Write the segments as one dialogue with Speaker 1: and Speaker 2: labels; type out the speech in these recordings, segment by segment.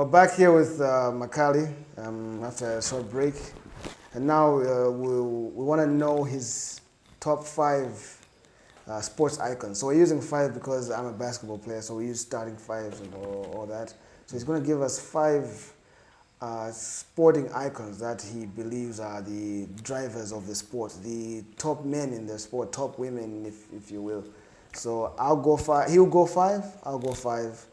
Speaker 1: We're back here with Makali after a short break, and now we want to know his top five sports icons. So we're using five because I'm a basketball player, so we use starting fives and all that. So he's going to give us five sporting icons that he believes are the drivers of the sport, the top men in the sport, top women, if you will. So I'll go five. He'll go five. I'll go five.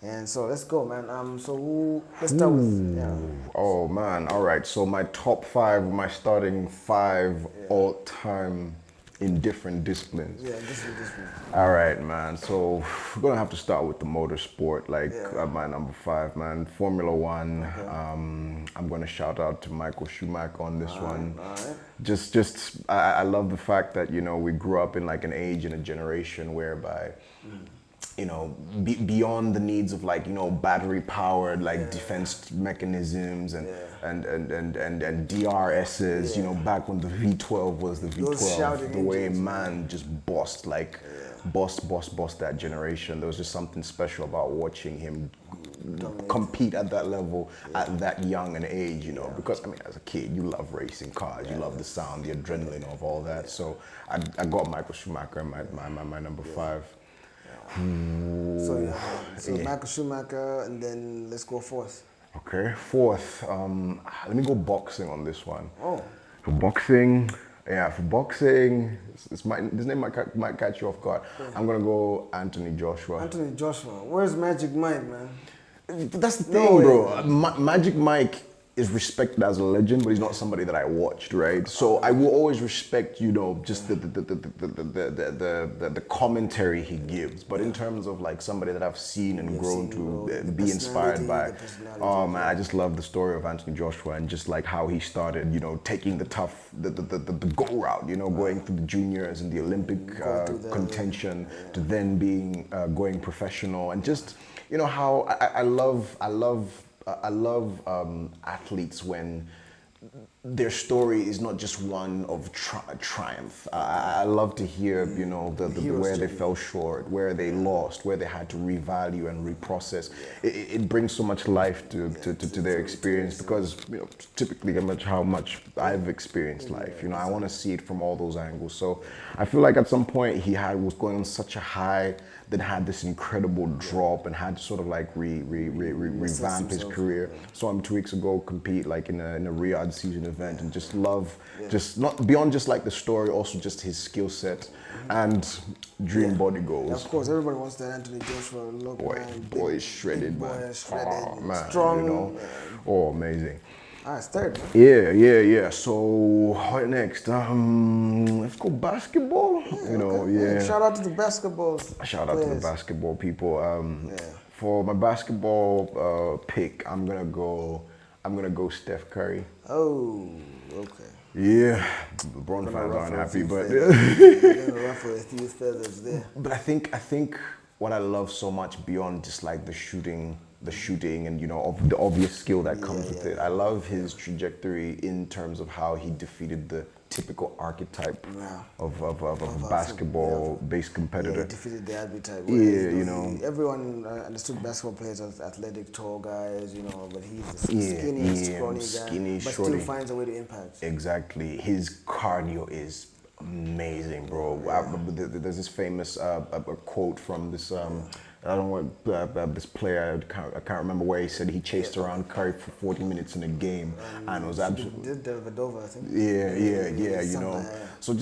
Speaker 1: And so let's go, man. Let's start with, yeah.
Speaker 2: Oh man, all right. So my top five, my starting five all-time in different disciplines.
Speaker 1: Yeah, this one.
Speaker 2: All right, man. So we're gonna have to start with the motorsport, like
Speaker 1: Yeah.
Speaker 2: my number five, man. Formula One.
Speaker 1: Okay.
Speaker 2: I'm gonna shout out to Michael Schumacher on this one.
Speaker 1: All right.
Speaker 2: I love the fact that we grew up in like an age and a generation whereby beyond the needs of like battery powered like defense mechanisms and
Speaker 1: Yeah.
Speaker 2: and DRSs, back when the V12 was the
Speaker 1: Those shouting
Speaker 2: V12, the way
Speaker 1: engines,
Speaker 2: man just bossed like bossed that generation. There was just something special about watching him compete at that level at that young an age, because I mean, as a kid, you love racing cars, you love the sound, the adrenaline of all that. So I got Michael Schumacher in my number five.
Speaker 1: So Michael Schumacher, and then let's go fourth.
Speaker 2: Okay, fourth. Let me go boxing on this one.
Speaker 1: Oh.
Speaker 2: For boxing, this name might catch you off guard. I'm gonna go Anthony Joshua.
Speaker 1: Anthony Joshua. Where's Magic Mike, man?
Speaker 2: That's the
Speaker 1: No
Speaker 2: thing,
Speaker 1: way.
Speaker 2: bro. Magic Mike is respected as a legend, but he's not somebody that I watched, right? So I will always respect, just the commentary he gives. But in terms of like somebody that I've seen and grown to be inspired by, oh man, I just love the story of Anthony Joshua and just like how he started, taking the tough, the go route, going through the juniors and the Olympic contention to then being going professional and just, how I love athletes when their story is not just one of triumph. I love to hear, the where they fell short, where they lost, where they had to revalue and reprocess. It brings so much life to their experience because, typically how much I've experienced life. I want to see it from all those angles. So I feel like at some point was going on such a high, then had this incredible drop and had to sort of like revamp his career. Saw him 2 weeks ago compete like in a Riyadh season event and just love, just not beyond just like the story, also just his skill set and dream body goals.
Speaker 1: Of course, everybody wants that Anthony Joshua look.
Speaker 2: Boy is shredded, man.
Speaker 1: Boy is shredded,
Speaker 2: Oh, man,
Speaker 1: strong.
Speaker 2: Oh, amazing.
Speaker 1: It's third, man.
Speaker 2: Yeah. So what next? Let's go basketball.
Speaker 1: Shout out to the basketballs.
Speaker 2: Shout out to the basketball people. For my basketball pick, I'm gonna go Steph Curry.
Speaker 1: Oh, okay.
Speaker 2: Yeah, LeBron fans aren't happy, but
Speaker 1: gonna ruffle a few feathers there.
Speaker 2: But I think what I love so much beyond just like the shooting and of the obvious skill that comes with it. I love his trajectory in terms of how he defeated the typical archetype of a basketball-based competitor.
Speaker 1: Yeah, he defeated the archetype.
Speaker 2: Yeah,
Speaker 1: everyone understood basketball players as athletic, tall guys, but he's the skinny, but
Speaker 2: shorty.
Speaker 1: still finds a way to impact.
Speaker 2: Exactly. His cardio is amazing, bro. There's this famous a quote from this I don't know this player, I can't remember where he said he chased around Curry for 40 minutes in a game and it was absolutely
Speaker 1: did Vedova, I think.
Speaker 2: Yeah. So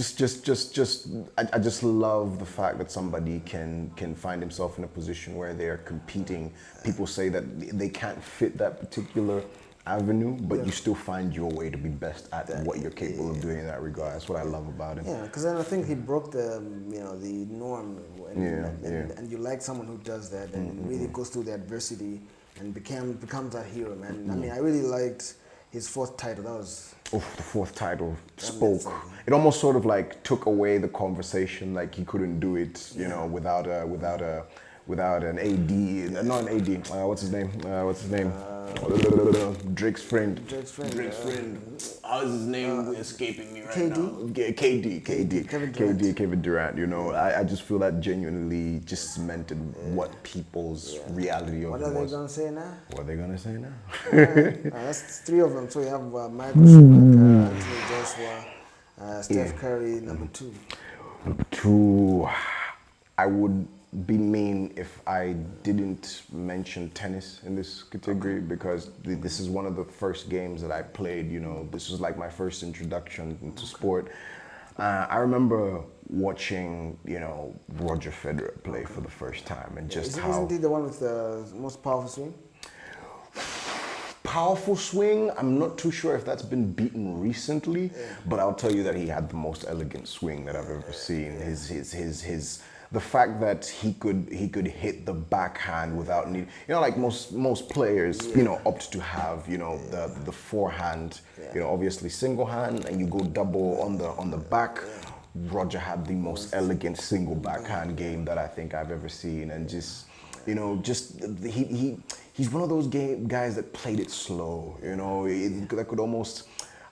Speaker 2: I just love the fact that somebody can find himself in a position where they're competing. People say that they can't fit that particular avenue, but you still find your way to be best at what you're capable of doing in that regard. That's what I love about him.
Speaker 1: Yeah, because then I think he broke the the norm, and you like someone who does that and really goes through the adversity and becomes that hero, man. I mean, I really liked his fourth title. That was
Speaker 2: the fourth title spoke. It almost sort of like took away the conversation, like he couldn't do it, without a without an AD, not an AD. What's his name? Drake's friend.
Speaker 1: Drake's friend.
Speaker 2: Drake's friend. How's his name escaping me right
Speaker 1: KD?
Speaker 2: now?
Speaker 1: Kevin Durant.
Speaker 2: Kevin Durant. You know, I just feel that genuinely just cemented what people's reality of
Speaker 1: What
Speaker 2: him
Speaker 1: are they
Speaker 2: was.
Speaker 1: gonna say now?
Speaker 2: What are they gonna say now?
Speaker 1: That's three of them. So you have Michael Schumacher, Anthony Joshua, Steph Curry, number two.
Speaker 2: Number two, I would be mean if I didn't mention tennis in this category because this is one of the first games that I played. You know, this was like my first introduction into sport. I remember watching, you know, Roger Federer play for the first time and just how
Speaker 1: Isn't he the one with the most powerful swing?
Speaker 2: Powerful swing. I'm not too sure if that's been beaten recently, but I'll tell you that he had the most elegant swing that I've ever seen. His the fact that he could hit the backhand without need, you know, like most players, you know, opt to have, you know, the forehand, you know, obviously single hand, and you go double on the back. Roger had the most elegant single backhand game that I think I've ever seen, and just, you know, just he's one of those guys that played it slow, you know. That could almost,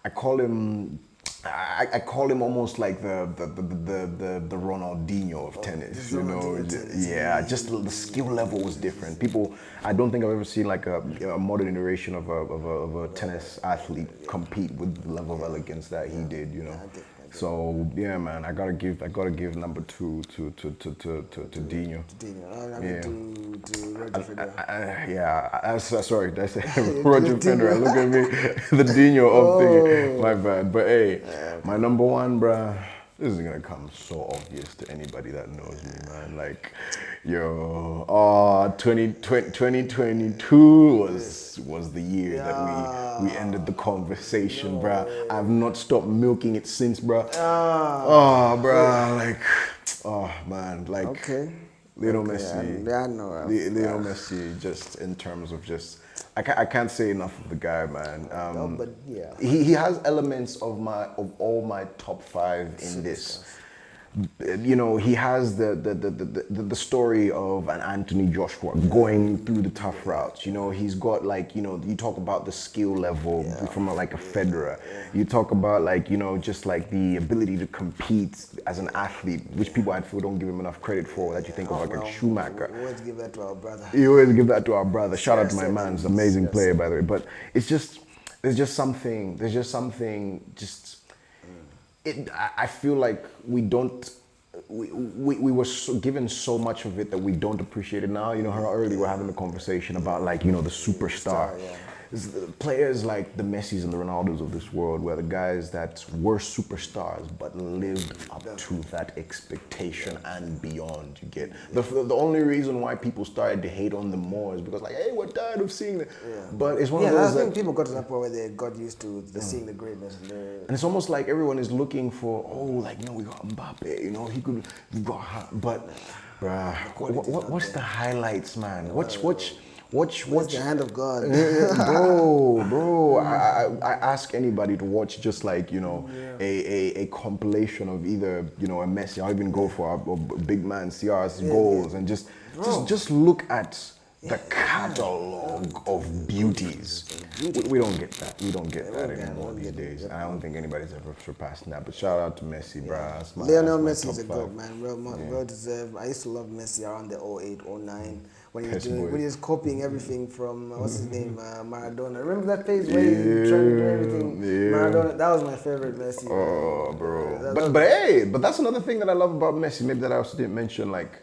Speaker 2: I call him almost like the Ronaldinho of tennis, you know. Yeah, just the skill level was different. People, I don't think I've ever seen like a modern iteration of a tennis athlete compete with the level of elegance that he did, you know. So yeah, man, I gotta give number two to Dino.
Speaker 1: To Roger Federer.
Speaker 2: Yeah, sorry, that's Roger Federer. Look at me, the Dino of thingy. My bad. But hey, my number one, bruh. This is gonna come so obvious to anybody that knows me, man. Like, yo, 2022 was the year that we ended the conversation, bruh. I've not stopped milking it since, bruh. Oh, bruh, like, oh man, like,
Speaker 1: Okay.
Speaker 2: Lionel Messi.
Speaker 1: Yeah, I know.
Speaker 2: Lionel Messi, just in terms of just, I can't say enough of the guy, man.
Speaker 1: No, but yeah.
Speaker 2: He has elements of all my top five in this. You know, he has the story of an Anthony Joshua going through the tough routes. You know, he's got like, you know, you talk about the skill level from like a Federer. You talk about like, you know, just like the ability to compete as an athlete, which people I feel don't give him enough credit for. That you think of like a Schumacher.
Speaker 1: We always give that to our brother.
Speaker 2: You always give that to our brother. Shout out to my man, he's an amazing player, by the way. But it's just, there's just something. I feel like we were given so much of it that we don't appreciate it now. You know how earlier we're having a conversation about like, you know, the superstar. Players like the Messis and the Ronaldos of this world were the guys that were superstars but lived up to that expectation and beyond. You get the only reason why people started to hate on them more is because like, hey, we're tired of seeing it. But it's one of those.
Speaker 1: I think people got to that point where they got used to seeing the greatness.
Speaker 2: And it's almost like everyone is looking for, oh, like, you know, we got Mbappe, you know, we got, but, bruh, what's the highlights, man? What's
Speaker 1: the hand of God?
Speaker 2: bro. I ask anybody to watch just like, you know, a compilation of either, you know, a Messi, I'll even go for a big man CR's goals and just look at the catalog of beauties. We don't get that. We don't get that anymore these days. And I don't think anybody's ever surpassed that. But shout out to Messi, bruh.
Speaker 1: Lionel Messi is a goat, man. Well deserved. I used to love Messi around the 08, 09. When he was copying everything from, what's his name, Maradona. Remember that phase where he tried to do everything? Maradona, that was my favorite Messi.
Speaker 2: Oh, bro. But that's another thing that I love about Messi, maybe that I also didn't mention, like,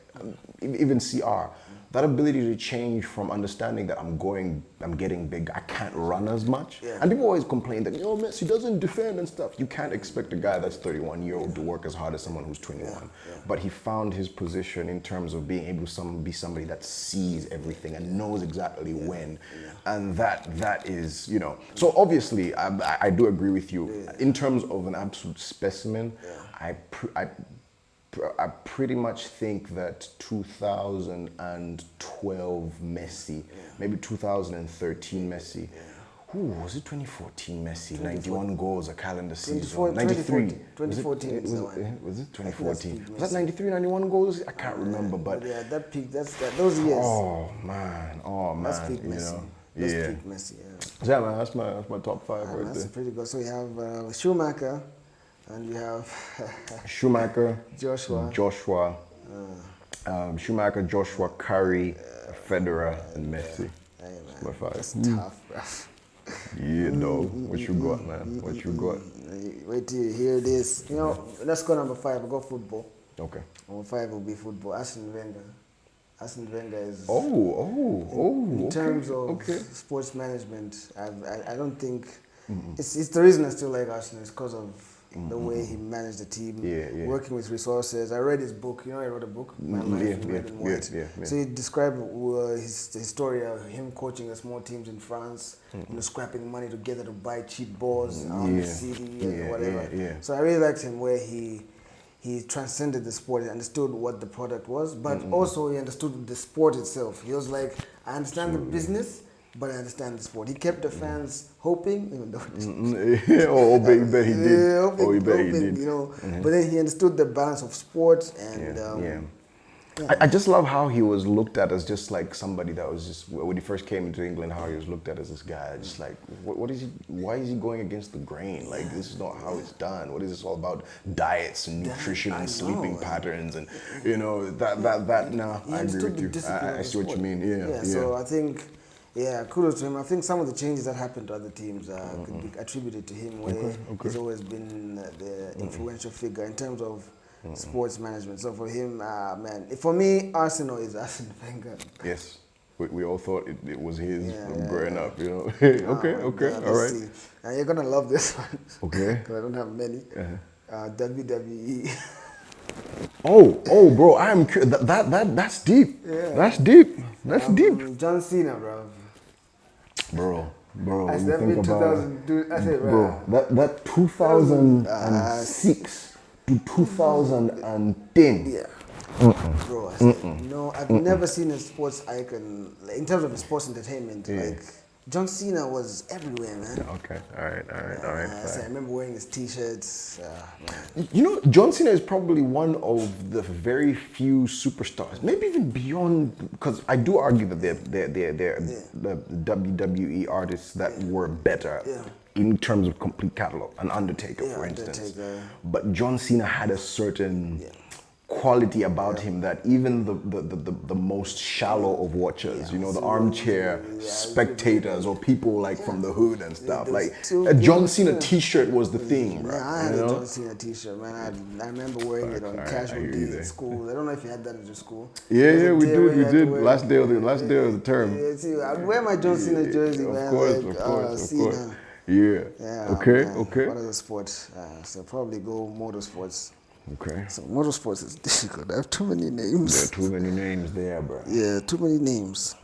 Speaker 2: even CR. That ability to change from understanding that I'm getting big, I can't run as much. And people always complain that, yo, Messi doesn't defend and stuff. You can't expect a guy that's 31-year-old to work as hard as someone who's 21. But he found his position in terms of being able to be somebody that sees everything and knows exactly when. And that is, you know. So obviously, I do agree with you. In terms of an absolute specimen, I pretty much think that 2012 Messi, maybe 2013 Messi, Who was it? 2014 Messi,
Speaker 1: 2014.
Speaker 2: 91 goals a calendar season.
Speaker 1: 2014.
Speaker 2: 93.
Speaker 1: 2014 is the one.
Speaker 2: Was it
Speaker 1: I think that's
Speaker 2: 2014?
Speaker 1: peak
Speaker 2: Was that
Speaker 1: Messi.
Speaker 2: 93, 91 goals? I can't remember, but
Speaker 1: yeah, that peak, those years.
Speaker 2: oh man,
Speaker 1: That's peak
Speaker 2: you
Speaker 1: Messi.
Speaker 2: know,
Speaker 1: That's
Speaker 2: yeah.
Speaker 1: peak Messi, yeah.
Speaker 2: So yeah, man, that's my top five right
Speaker 1: That's
Speaker 2: there.
Speaker 1: pretty good. So you have Schumacher, and you have
Speaker 2: Schumacher,
Speaker 1: Joshua.
Speaker 2: Schumacher, Joshua, Curry, Federer, and Messi.
Speaker 1: Hey, man,
Speaker 2: My five.
Speaker 1: that's tough, bro.
Speaker 2: Yeah, dog. What you got, man? What you got?
Speaker 1: Wait till you hear this. You know, let's go number 5. We'll go football.
Speaker 2: Okay.
Speaker 1: Number 5 will be football. Arsene Wenger. Arsene Wenger is.
Speaker 2: In
Speaker 1: In terms of sports management, I don't think it's the reason I still like Arsenal is because of the way he managed the team, working with resources. I read his book. You know, I wrote a book, My Life in Red and White. So he described his story of him coaching the small teams in France, you know, scrapping money together to buy cheap balls on the city and whatever. So I really liked him where he transcended the sport. He understood what the product was, but also he understood the sport itself. He was like, I understand the business, but I understand the sport. He kept the fans hoping, even though
Speaker 2: oh, bet he did.
Speaker 1: hoping,
Speaker 2: he did.
Speaker 1: You know. But then he understood the balance of sports and
Speaker 2: I just love how he was looked at as just like somebody that was just, when he first came into England, how he was looked at as this guy, just like, what is he, why is he going against the grain? Like, this is not how it's done. What is this all about? Diets and nutrition and sleeping patterns and, you know, nah, I agree with you. I see what you mean, yeah.
Speaker 1: So I think, kudos to him. I think some of the changes that happened to other teams could be attributed to him, where he's always been the influential figure in terms of sports management. So for him, man, for me, Arsenal is Arsene Wenger.
Speaker 2: Yes, we all thought it was his growing up, you know. okay, all right.
Speaker 1: See. And you're gonna love this one.
Speaker 2: Okay.
Speaker 1: Because I don't have many. WWE.
Speaker 2: Oh, bro, I am curious. That's deep.
Speaker 1: Yeah.
Speaker 2: That's deep. That's deep.
Speaker 1: John Cena, bro.
Speaker 2: Bro,
Speaker 1: I
Speaker 2: you
Speaker 1: said
Speaker 2: think about,
Speaker 1: 2002. I said,
Speaker 2: bro, that 2006 to 2010.
Speaker 1: Yeah. Bro, I said, no, I've never seen a sports icon, like, in terms of sports entertainment, like, John Cena was everywhere, man.
Speaker 2: Okay, all right.
Speaker 1: So I remember wearing his t-shirts.
Speaker 2: You know, John Cena is probably one of the very few superstars, maybe even beyond, because I do argue that they're the WWE artists that were better in terms of complete catalog. An Undertaker, for instance. But John Cena had a certain quality about him that even the most shallow of watchers, you know, the armchair spectators or people like from the hood and stuff, like a John Cena t-shirt was the thing, bro.
Speaker 1: I had a John Cena t-shirt, man. I remember wearing it on casual days at school. I don't know if you had that at your school.
Speaker 2: Yeah, we did. Last day of the term.
Speaker 1: Yeah, see, I'd wear my John Cena jersey, man.
Speaker 2: Of course. Yeah. Okay.
Speaker 1: What other sports? So probably go motorsports.
Speaker 2: Okay.
Speaker 1: So motorsports is difficult. I have too many names.
Speaker 2: There are too many names there, bro.
Speaker 1: Yeah, too many names.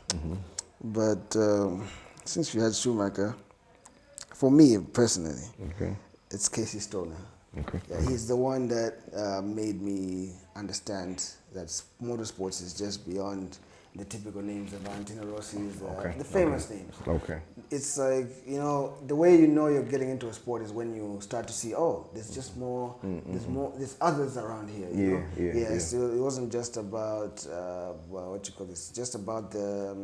Speaker 1: But since you had Schumacher, for me personally, it's Casey Stoner.
Speaker 2: Okay.
Speaker 1: Yeah, he's the one that made me understand that motorsports is just beyond the typical names of Valentino Rossi's, the famous names.
Speaker 2: Okay.
Speaker 1: It's like, you know, the way you know you're getting into a sport is when you start to see, oh, there's just more, there's others around here. You know? So it wasn't just about, just about the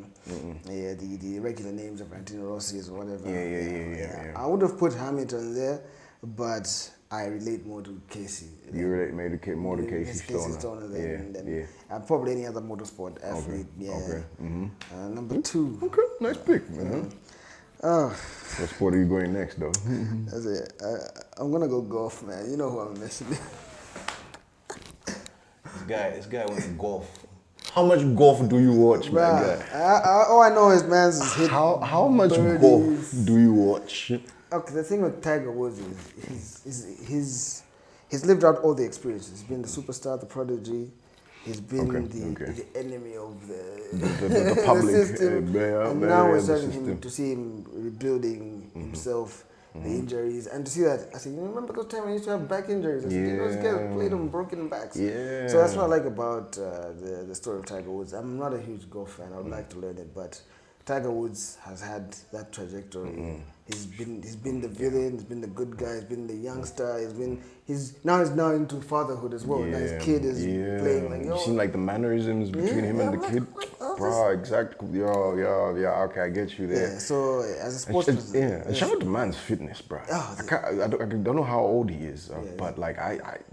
Speaker 1: regular names of Valentino Rossi's or whatever. I would have put Hamilton there, but I relate more to Casey.
Speaker 2: You relate more to Casey
Speaker 1: Stoner than probably any other motorsport athlete. Number 2.
Speaker 2: Okay, nice pick, man. What sport are you going next, though?
Speaker 1: That's it. I'm gonna go golf, man. You know who I'm messing with.
Speaker 2: This guy went golf. How much golf do you watch, my guy?
Speaker 1: All I know is, man, hit
Speaker 2: how much golf do you watch?
Speaker 1: Okay, the thing with Tiger Woods is he's lived out all the experiences. He's been the superstar, the prodigy. He's been the enemy of the
Speaker 2: public,
Speaker 1: the system. And now we're starting to see him rebuilding himself, the injuries, and to see that, I said, you remember those times I used to have back injuries? I said, those guys played on broken backs.
Speaker 2: Yeah.
Speaker 1: So that's what I like about the story of Tiger Woods. I'm not a huge golf fan. I would like to learn it, but Tiger Woods has had that trajectory. He's been the villain, he's been the good guy, he's been the youngster, he's now into fatherhood as well. Now his kid is playing like
Speaker 2: You seen like the mannerisms between him and the kid, bro. Exactly. Yeah. Okay, I get you there.
Speaker 1: Yeah. So as a sports person,
Speaker 2: and shout out to man's fitness, bro. I don't know how old he is, but like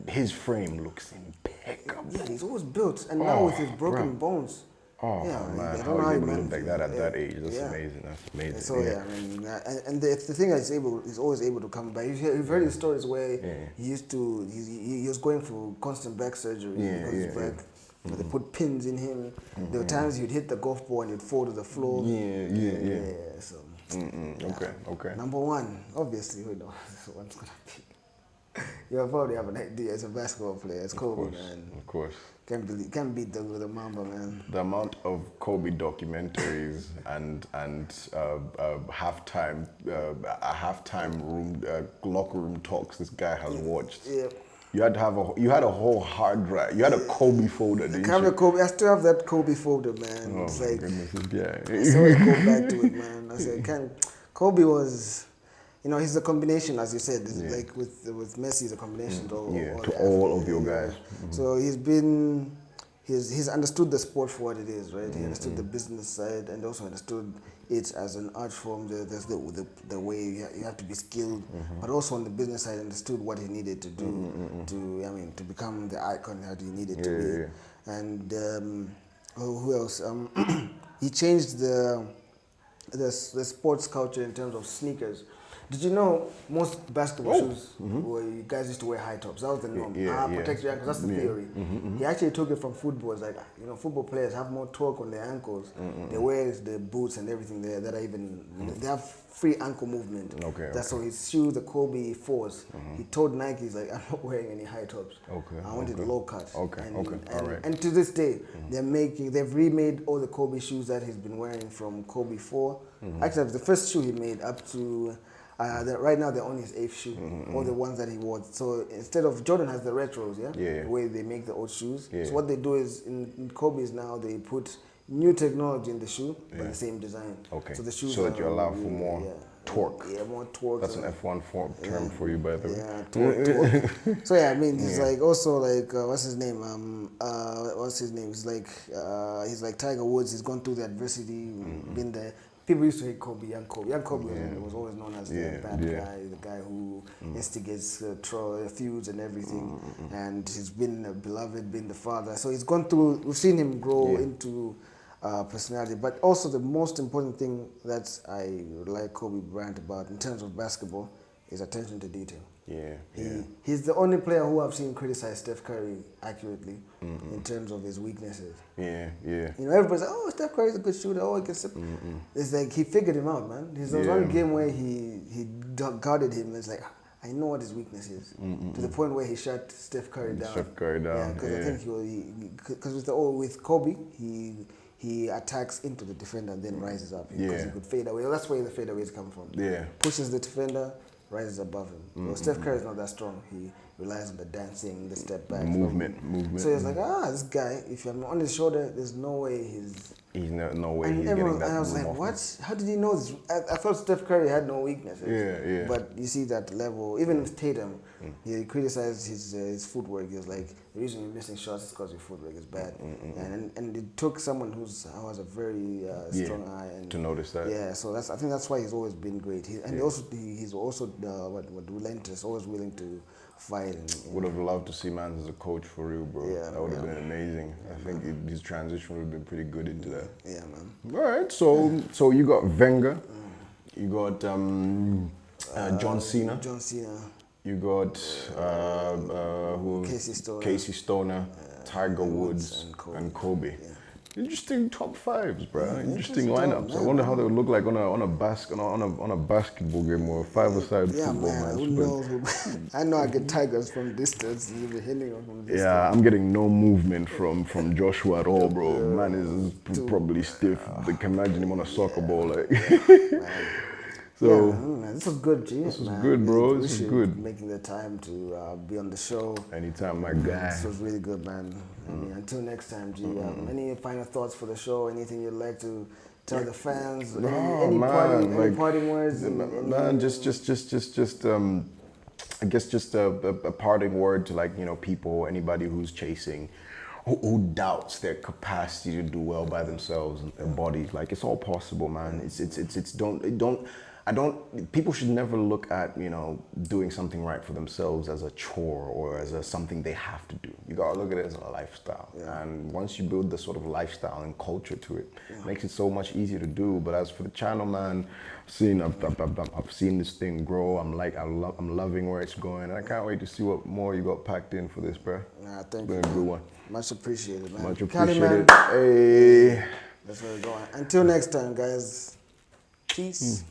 Speaker 2: his frame looks impeccable.
Speaker 1: Yeah, he's always built, and now with his broken bones.
Speaker 2: Oh
Speaker 1: Yeah,
Speaker 2: man,
Speaker 1: I
Speaker 2: how
Speaker 1: don't know
Speaker 2: he's
Speaker 1: how he
Speaker 2: able to look
Speaker 1: managed
Speaker 2: like
Speaker 1: it.
Speaker 2: that at that age? That's amazing. That's amazing.
Speaker 1: So I mean, and the thing is, he's always able to come back. You've heard his stories where he was going for constant back surgery because his back. They put pins in him. There were times he'd hit the golf ball and he'd fall to the floor. So
Speaker 2: Okay.
Speaker 1: number one, obviously, we know one's gonna be. You probably have an idea as a basketball player. It's Kobe, man.
Speaker 2: Of course.
Speaker 1: Can't beat the Mamba, man.
Speaker 2: The amount of Kobe documentaries and halftime room locker room talks this guy has watched.
Speaker 1: Yeah.
Speaker 2: You had a whole hard drive. You had a Kobe folder, didn't you?
Speaker 1: Kobe. I still have that Kobe folder, man.
Speaker 2: Oh
Speaker 1: It's
Speaker 2: my
Speaker 1: like
Speaker 2: goodness, this guy.
Speaker 1: I always go back to it, man. I said, Kobe was, he's a combination, as you said. Like with Messi, he's a combination to
Speaker 2: all of your guys.
Speaker 1: So he's understood the sport for what it is, right? He understood the business side and also understood it as an art form. There's the way you have to be skilled, but also on the business side, understood what he needed to do to become the icon that he needed to be. And who else? He changed the sports culture in terms of sneakers. Did you know most basketball shoes, you guys used to wear high tops? That was the norm. Protect your ankles. That's the theory. He actually took it from football. It's like, football players have more torque on their ankles. They wear the boots and everything there that are even, they have free ankle movement. That's so his shoes, the Kobe 4s, he told Nike, he's like, I'm not wearing any high tops. I wanted low cuts. All right. And to this day, they've remade all the Kobe shoes that he's been wearing from Kobe 4. Actually, the first shoe he made up to, right now they're on his 8th shoe, all the ones that he wore. So instead of, Jordan has the retros, the way they make the old shoes. So what they do is, in Kobe's now, they put new technology in the shoe, but the same design. So the shoes
Speaker 2: that you allow for more torque.
Speaker 1: Yeah, more torque.
Speaker 2: That's an F1 term for you, by the way.
Speaker 1: Yeah, torque. So I mean, he's like also like, what's his name? He's like Tiger Woods. He's gone through the adversity, been there. People used to hate Kobe, young Kobe. Young Kobe was always known as the bad guy, the guy who instigates feuds and everything. And he's been beloved, been the father. So he's gone through, we've seen him grow into personality. But also the most important thing that I like Kobe Bryant about in terms of basketball is attention to detail. He's the only player who I've seen criticize Steph Curry accurately in terms of his weaknesses. Everybody's like, oh, Steph Curry's a good shooter. Oh, he can sip. It's like he figured him out, man. There's one game where he guarded him. It's like, I know what his weakness is. To the point where he shut Steph Curry down. Yeah, because I think because with Kobe, he attacks into the defender and then rises up because he could fade away. That's where the fadeaways come from. Pushes the defender, rises above him. Well, Steph Curry is not that strong. He relies on the dancing, the step back.
Speaker 2: Movement.
Speaker 1: So he's like, this guy, if I'm on his shoulder, there's no way he's
Speaker 2: getting that.
Speaker 1: And I was like, what? How did he know this? I thought Steph Curry had no weaknesses. But you see that level, even with Tatum, he criticized his footwork. He was like, the reason you're missing shots is because your footwork is bad. And it took someone who has a very strong eye to
Speaker 2: notice that.
Speaker 1: Yeah, so I think that's why he's always been great. He's also relentless, always willing to fight.
Speaker 2: Would have loved to see Mans as a coach for real, bro. That would have been amazing. I think his transition would have been pretty good into that.
Speaker 1: Yeah, man.
Speaker 2: All right, so you got Wenger, you got John Cena.
Speaker 1: John Cena.
Speaker 2: You got Casey Stoner, Tiger Woods, and Kobe. Interesting top fives, bro. Interesting lineups. I wonder how they would look like on a basketball game or a five-a-side football match.
Speaker 1: Who knows? I know I get Tigers from distance. You'll be hitting them from distance.
Speaker 2: Yeah, I'm getting no movement from Joshua at all, bro. Man is probably stiff. I can imagine him on a soccer ball, like. So
Speaker 1: this was good, G.
Speaker 2: This was good, bro. This was good.
Speaker 1: Making the time to be on the show.
Speaker 2: Anytime, my guy.
Speaker 1: This was really good, man. I mean, until next time, G. Any final thoughts for the show? Anything you'd like to tell the fans
Speaker 2: No,
Speaker 1: any
Speaker 2: man,
Speaker 1: any parting words?
Speaker 2: Man, I guess just a parting word to, like, people, anybody who's chasing, who doubts their capacity to do well by themselves and bodies. Like, it's all possible, man. It's people should never look at, doing something right for themselves as a chore or as something they have to do. You gotta look at it as a lifestyle.
Speaker 1: Yeah.
Speaker 2: And once you build the sort of lifestyle and culture to it, it makes it so much easier to do. But as for the channel, man, I've seen this thing grow. I'm loving where it's going, and I can't wait to see what more you got packed in for this, bro.
Speaker 1: Nah,
Speaker 2: It's
Speaker 1: thank
Speaker 2: been
Speaker 1: you.
Speaker 2: a good one.
Speaker 1: Much appreciated, man.
Speaker 2: Much
Speaker 1: Cali, man.
Speaker 2: appreciated. Hey.
Speaker 1: That's where we're going. Until next time, guys. Peace.